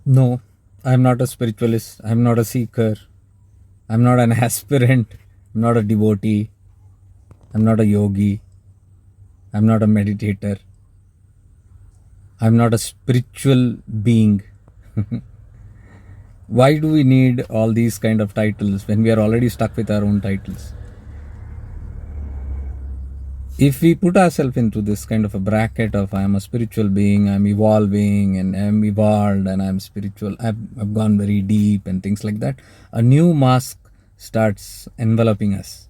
No, I'm not a spiritualist. I'm not a seeker. I'm not an aspirant. I'm not a devotee. I'm not a yogi. I'm not a meditator. I'm not a spiritual being. Why do we need all these kind of titles when we are already stuck with our own titles? If we put ourselves into this kind of a bracket of I'm a spiritual being, I'm evolving and I'm evolved and I'm spiritual, I've gone very deep and things like that, a new mask starts enveloping us.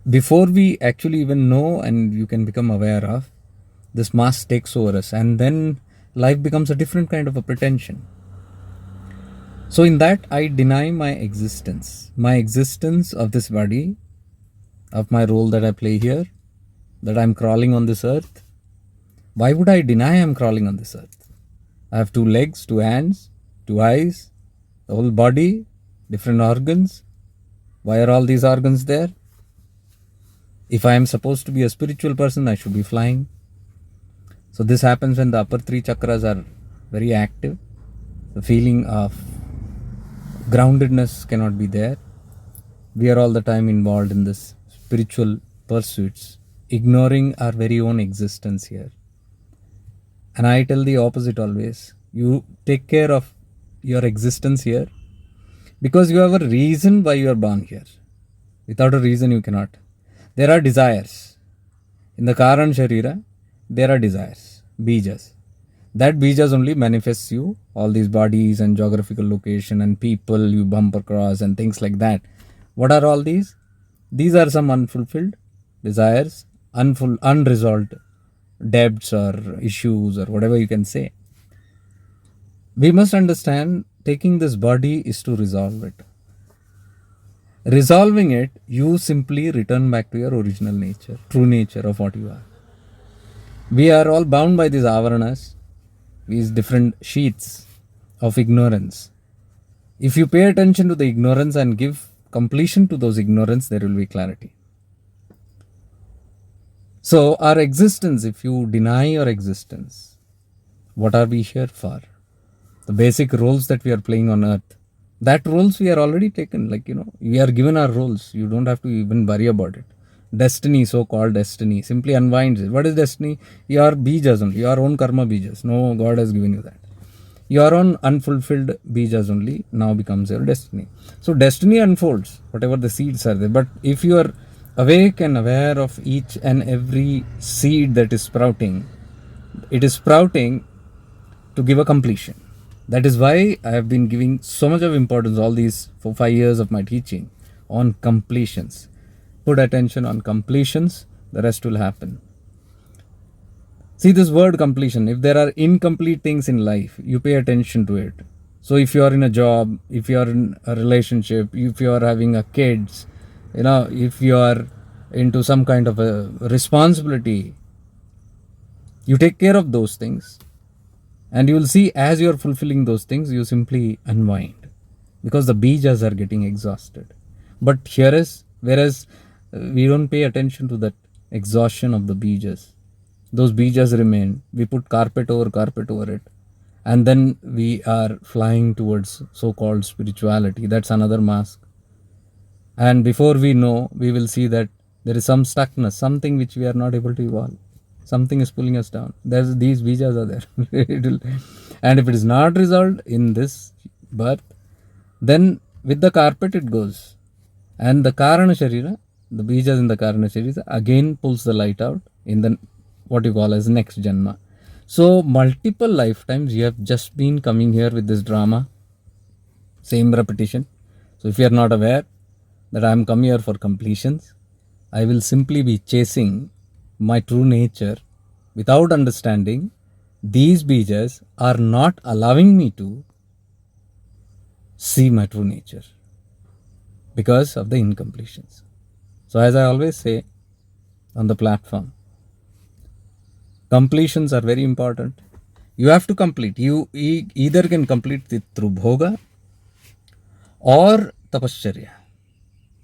Before we actually even know and you can become aware of, this mask takes over us, and then life becomes a different kind of a pretension. So in that I deny my existence of this body, of my role that I play here, that I'm crawling on this earth. Why would I deny I'm crawling on this earth? I have two legs, two hands, two eyes, the whole body, different organs. Why are all these organs there? If I am supposed to be a spiritual person, I should be flying. So this happens when the upper three chakras are very active. The feeling of groundedness cannot be there. We are all the time involved in this spiritual pursuits, ignoring our very own existence here. And I tell the opposite always. You take care of your existence here because you have a reason why you are born here. Without a reason, you cannot. There are desires. In the Karan Sharira, there are desires, bijas. That bijas only manifests you, all these bodies and geographical location and people you bump across and things like that. What are all these? These are some unfulfilled desires, unresolved debts or issues or whatever you can say. We must understand taking this body is to resolve it. Resolving it, you simply return back to your original nature, true nature of what you are. We are all bound by these avaranas, these different sheets of ignorance. If you pay attention to the ignorance and give completion to those ignorance, there will be clarity. So our existence, if you deny your existence, what are we here for? The basic roles that we are playing on earth, that roles we are already taken. We are given our roles. You don't have to even worry about it. Destiny, so-called destiny, simply unwinds it. What is destiny? Your bijas only, your own karma bijas. No, God has given you that. Your own unfulfilled bijas only now becomes your destiny. So destiny unfolds, whatever the seeds are there. But if you are awake and aware of each and every seed that is sprouting, it is sprouting to give a completion. That is why I have been giving so much of importance all these 5 years of my teaching on completions. Put attention on completions, the rest will happen. See this word completion. If there are incomplete things in life, you pay attention to it. So if you are in a job, if you are in a relationship, if you are having a kids, if you are into some kind of a responsibility, you take care of those things. And you will see as you are fulfilling those things, you simply unwind because the bijas are getting exhausted. But whereas we don't pay attention to that exhaustion of the bijas. Those bijas remain. We put carpet over it. And then we are flying towards so-called spirituality. That's another mask. And before we know, we will see that there is some stuckness, something which we are not able to evolve. Something is pulling us down. These bijas are there. And if it is not resolved in this birth, then with the carpet it goes. And the Karana Sharira, the bijas in the Karana Sharira, again pulls the light out in the what you call as next Janma. So multiple lifetimes you have just been coming here with this drama, same repetition. So if you are not aware that I am come here for completions, I will simply be chasing my true nature without understanding these bijas are not allowing me to see my true nature because of the incompletions. So as I always say on the platform, completions are very important. You have to complete. You either can complete it through bhoga or tapasya.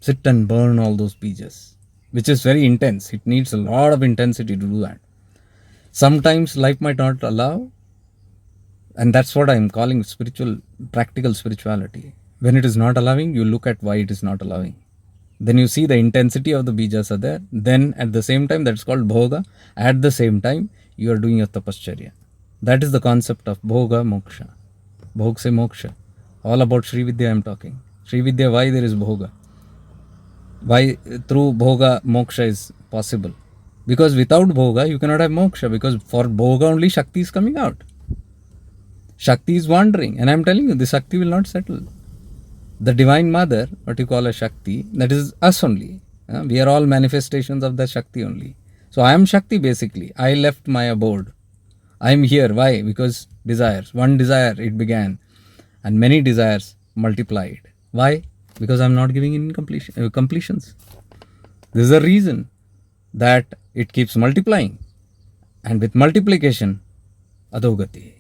Sit and burn all those bijas, which is very intense. It needs a lot of intensity to do that. Sometimes life might not allow. And that's what I'm calling practical spirituality. When it is not allowing, you look at why it is not allowing. Then you see the intensity of the bijas are there. Then at the same time, that's called bhoga. At the same time, you are doing your tapascharya. That is the concept of bhoga moksha. Bhog se moksha. All about Sri Vidya I'm talking. Sri Vidya, why there is bhoga? Why through bhoga moksha is possible? Because without bhoga, you cannot have moksha. Because for bhoga only Shakti is coming out. Shakti is wandering. And I'm telling you, the Shakti will not settle. The Divine Mother, what you call a Shakti, that is us only. We are all manifestations of the Shakti only. So I am Shakti basically. I left my abode. I am here. Why? Because desires. One desire, it began. And many desires multiplied. Why? Because I'm not giving in completions. This is the reason that it keeps multiplying. And with multiplication, adogati.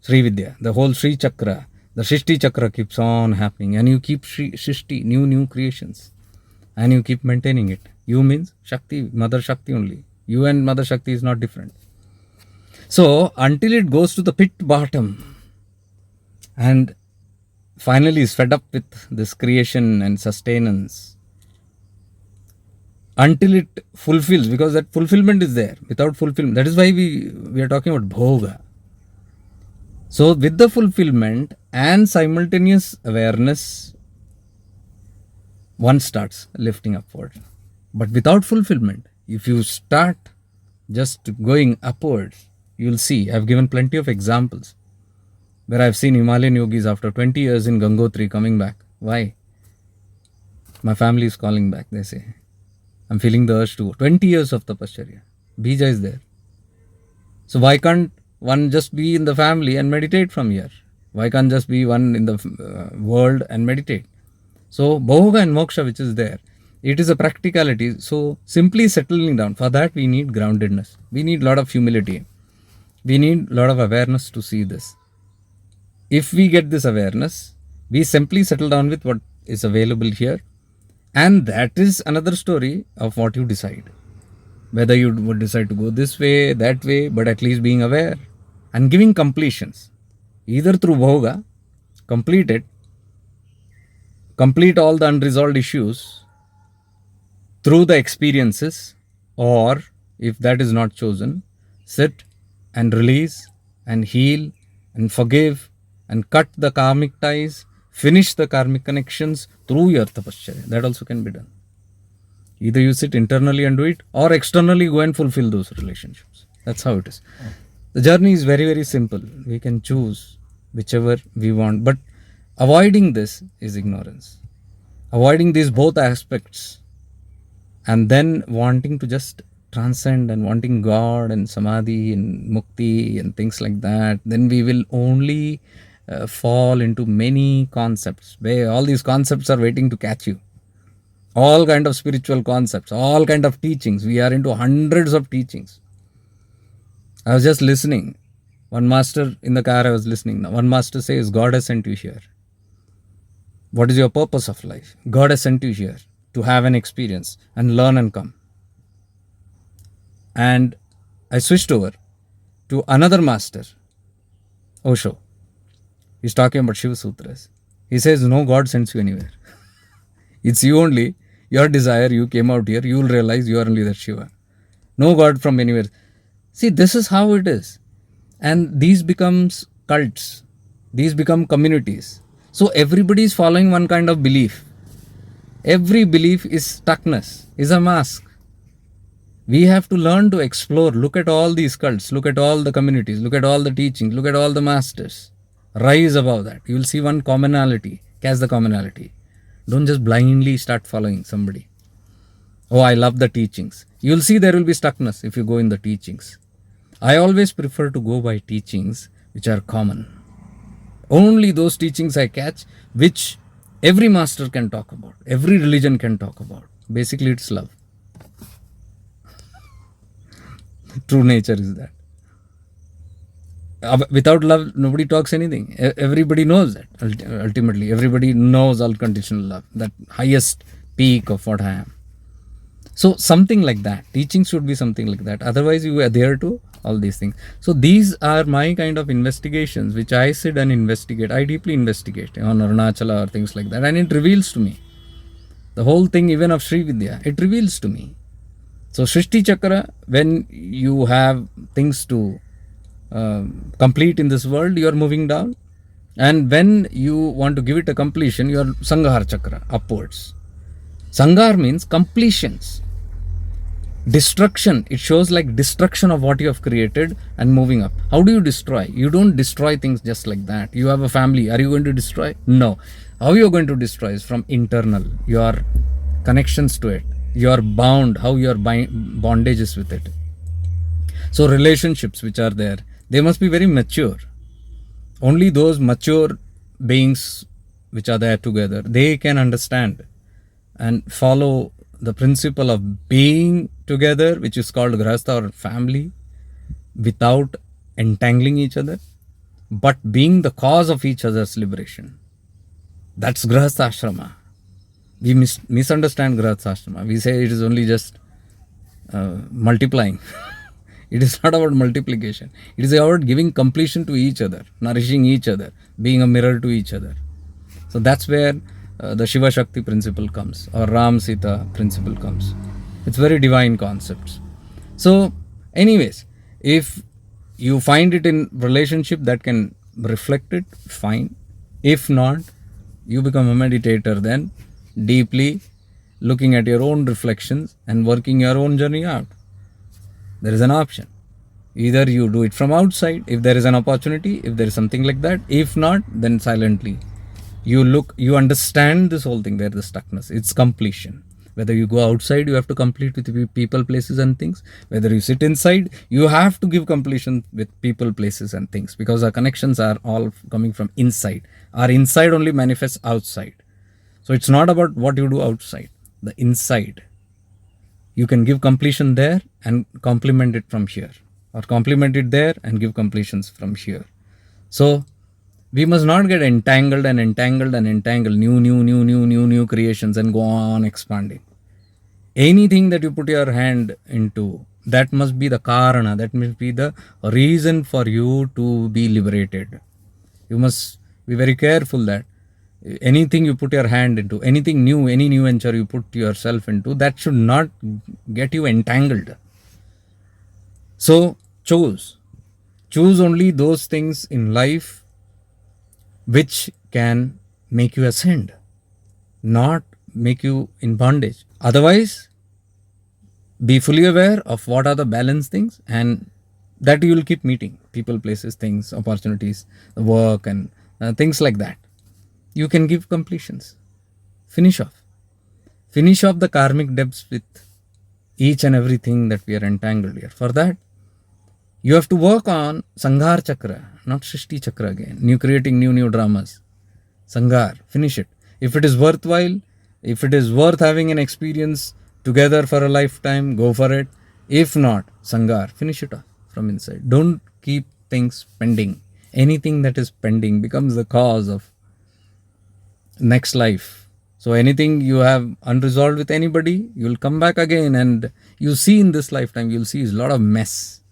Sri Vidya, the whole Sri Chakra, the Shishti Chakra keeps on happening, and you keep Shishti, new creations, and you keep maintaining it. You means Shakti, Mother Shakti only. You and Mother Shakti is not different. So, until it goes to the pit bottom, and finally is fed up with this creation and sustenance, until it fulfills, because that fulfillment is there. Without fulfillment, that is why we are talking about bhoga. So with the fulfillment and simultaneous awareness, one starts lifting upward. But without fulfillment, if you start just going upwards, you will see, I've given plenty of examples where I've seen Himalayan yogis after 20 years in Gangotri coming back. Why? My family is calling back, they say. I'm feeling the urge to go. 20 years of tapascharya. Bija is there. So why can't one just be in the family and meditate from here? Why can't just be one in the world and meditate? So bhoga and moksha, which is there, it is a practicality. So simply settling down, for that we need groundedness. We need a lot of humility. We need a lot of awareness to see this. If we get this awareness, we simply settle down with what is available here. And that is another story of what you decide. Whether you would decide to go this way, that way, but at least being aware and giving completions. Either through bhoga, complete it, complete all the unresolved issues through the experiences, or if that is not chosen, sit and release and heal and forgive and cut the karmic ties, finish the karmic connections through your tapasya. That also can be done. Either you sit internally and do it, or externally go and fulfill those relationships. That's how it is. The journey is very, very simple. We can choose whichever we want. But avoiding this is ignorance. Avoiding these both aspects and then wanting to just transcend and wanting God and Samadhi and Mukti and things like that, then we will only fall into many concepts where all these concepts are waiting to catch you. All kind of spiritual concepts, all kind of teachings. We are into hundreds of teachings. I was just listening. One master in the car I was listening now. One master says, God has sent you here. What is your purpose of life? God has sent you here to have an experience and learn and come. And I switched over to another master, Osho. He's talking about Shiva Sutras. He says, no God sends you anywhere. It's you only, your desire, you came out here, you will realize you are only that Shiva. No God from anywhere. See, this is how it is. And these becomes cults. These become communities. So everybody is following one kind of belief. Every belief is stuckness, is a mask. We have to learn to explore. Look at all these cults. Look at all the communities. Look at all the teachings. Look at all the masters. Rise above that. You will see one commonality. Catch the commonality. Don't just blindly start following somebody. Oh, I love the teachings. You will see there will be stuckness if you go in the teachings. I always prefer to go by teachings which are common. Only those teachings I catch which every master can talk about. Every religion can talk about. Basically, it's love. True nature is that. Without love, nobody talks anything. Everybody knows that. Ultimately, everybody knows unconditional love, that highest peak of what I am. So something like that. Teaching should be something like that. Otherwise, you adhere to all these things. So these are my kind of investigations which I sit and investigate. I deeply investigate on Arunachala or things like that, and it reveals to me the whole thing, even of Sri Vidya. It reveals to me. So Shrishti Chakra, when you have things to complete in this world, you are moving down, and when you want to give it a completion, you are Sanghar Chakra, upwards. Sanghar means completions, destruction. It shows like destruction of what you have created and moving up. How do you destroy? You don't destroy things just like that. You have a family, are you going to destroy? No. How you are going to destroy is from internal, your connections to it, your bound, how your bondage is with it. So relationships which are there, they must be very mature. Only those mature beings which are there together, they can understand and follow the principle of being together, which is called grahastha or family, without entangling each other, but being the cause of each other's liberation. That's grahastha ashrama. We misunderstand grahastha ashrama. We say it is only just multiplying. It is not about multiplication. It is about giving completion to each other, nourishing each other, being a mirror to each other. So that's where the Shiva Shakti principle comes, or Ram Sita principle comes. It's very divine concepts. So anyways, if you find it in relationship that can reflect it, fine. If not, you become a meditator then, deeply looking at your own reflections and working your own journey out. There is an option. Either you do it from outside, if there is an opportunity, if there is something like that. If not, then silently you look, you understand this whole thing, where the stuckness, it's completion. Whether you go outside, you have to complete with people, places and things. Whether you sit inside, you have to give completion with people, places and things, because our connections are all coming from inside. Our inside only manifests outside. So it's not about what you do outside, the inside. You can give completion there and complement it from here, or complement it there and give completions from here. So we must not get entangled and entangled and entangled, new creations, and go on expanding. Anything that you put your hand into, that must be the karana, that must be the reason for you to be liberated. You must be very careful that anything you put your hand into, anything new, any new venture you put yourself into, that should not get you entangled. So choose only those things in life which can make you ascend, not make you in bondage. Otherwise, be fully aware of what are the balanced things, and that you will keep meeting people, places, things, opportunities, work, and things like that. You can give completions. Finish off the karmic debts with each and everything that we are entangled here. For that, you have to work on Sanghar Chakra, not Shrishti Chakra again. Creating new dramas. Sanghar, finish it. If it is worthwhile, if it is worth having an experience together for a lifetime, go for it. If not, Sanghar, finish it off from inside. Don't keep things pending. Anything that is pending becomes the cause of next life. So anything you have unresolved with anybody, you will come back again, and you see in this lifetime, you'll see a lot of mess.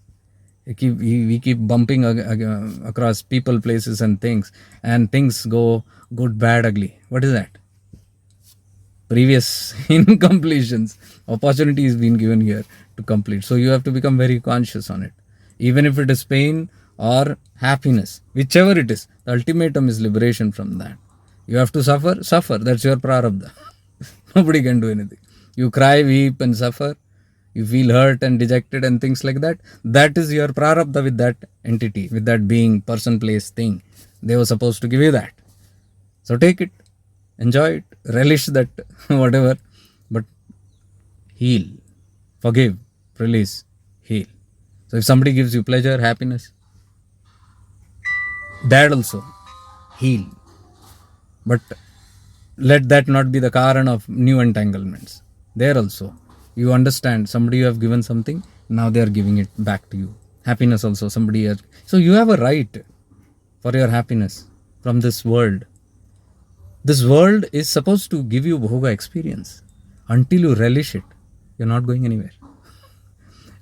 We keep bumping across people, places and things, and things go good, bad, ugly. What is that? Previous incompletions. Opportunity is being given here to complete. So you have to become very conscious on it. Even if it is pain or happiness, whichever it is, the ultimatum is liberation from that. You have to suffer. That's your prarabdha. Nobody can do anything. You cry, weep and suffer. You feel hurt and dejected and things like that. That is your prarabdha with that entity, with that being, person, place, thing. They were supposed to give you that. So take it, enjoy it, relish that, whatever. But heal, forgive, release, heal. So if somebody gives you pleasure, happiness, that also heal. But let that not be the karan of new entanglements. There also, you understand, somebody you have given something, now they are giving it back to you. Happiness also, somebody else. So you have a right for your happiness from this world. This world is supposed to give you bhoga experience. Until you relish it, you're not going anywhere.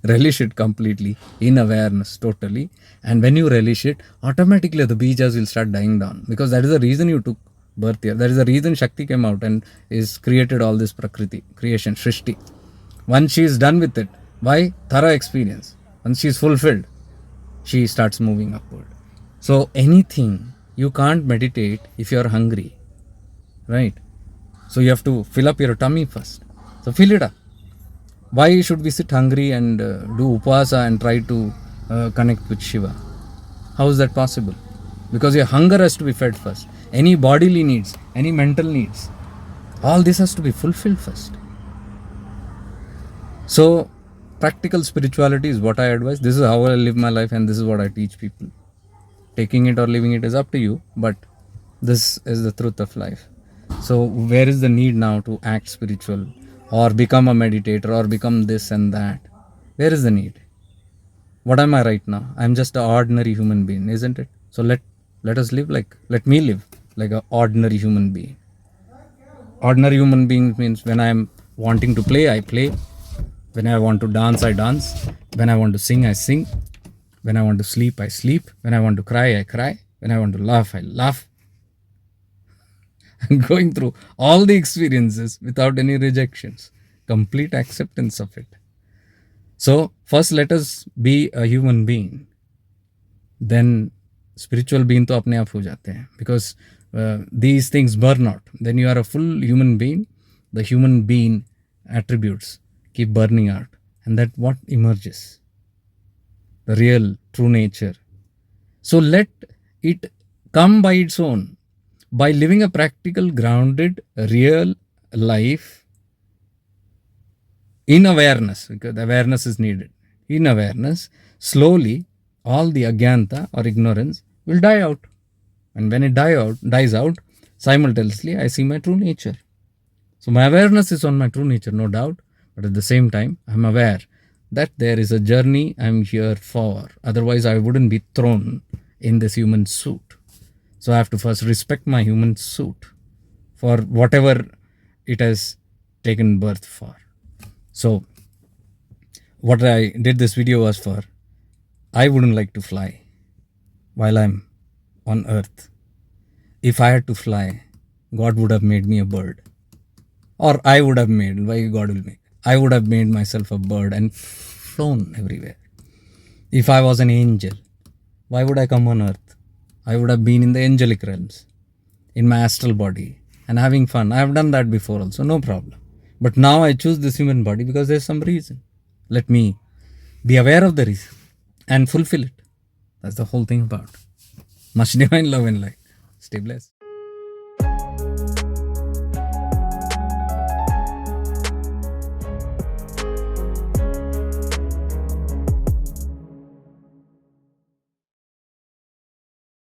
relish it completely in awareness totally. And when you relish it, automatically the bijas will start dying down, because that is the reason you took birth here. That is the reason Shakti came out and is created all this Prakriti, creation, Shrishti. Once she is done with it, why? Thorough experience. Once she is fulfilled, she starts moving upward. So anything, you can't meditate if you are hungry, right? So you have to fill up your tummy first. So fill it up. Why should we sit hungry and do upasa and try to connect with Shiva? How is that possible? Because your hunger has to be fed first. Any bodily needs, any mental needs, all this has to be fulfilled first. So practical spirituality is what I advise. This is how I live my life, and this is what I teach people. Taking it or leaving it is up to you, but this is the truth of life. So where is the need now to act spiritual or become a meditator or become this and that? Where is the need? What am I right now? I'm just an ordinary human being, isn't it? So let us live let me live like an ordinary human being. Ordinary human being means when I'm wanting to play, I play. When I want to dance, I dance. When I want to sing, I sing. When I want to sleep, I sleep. When I want to cry, I cry. When I want to laugh, I laugh. I'm going through all the experiences without any rejections. Complete acceptance of it. So first let us be a human being. Then spiritual being to apne aap ho jate hain. Because these things burn out. Then you are a full human being. The human being attributes keep burning out. And that what emerges? The real true nature. So let it come by its own. By living a practical, grounded, real life in awareness, because awareness is needed. In awareness, slowly all the agyanta or ignorance will die out. And when it dies out, simultaneously I see my true nature. So my awareness is on my true nature, no doubt. But at the same time, I'm aware that there is a journey I'm here for. Otherwise, I wouldn't be thrown in this human suit. So I have to first respect my human suit for whatever it has taken birth for. So what I did this video was for, I wouldn't like to fly while I'm on earth. If I had to fly, God would have made me a bird. Or I would have made, why God will make? I would have made myself a bird and flown everywhere. If I was an angel, why would I come on earth? I would have been in the angelic realms, in my astral body, and having fun. I have done that before also, no problem. But now I choose this human body because there's some reason. Let me be aware of the reason and fulfill it. That's the whole thing about. Much divine love and light. Stay blessed.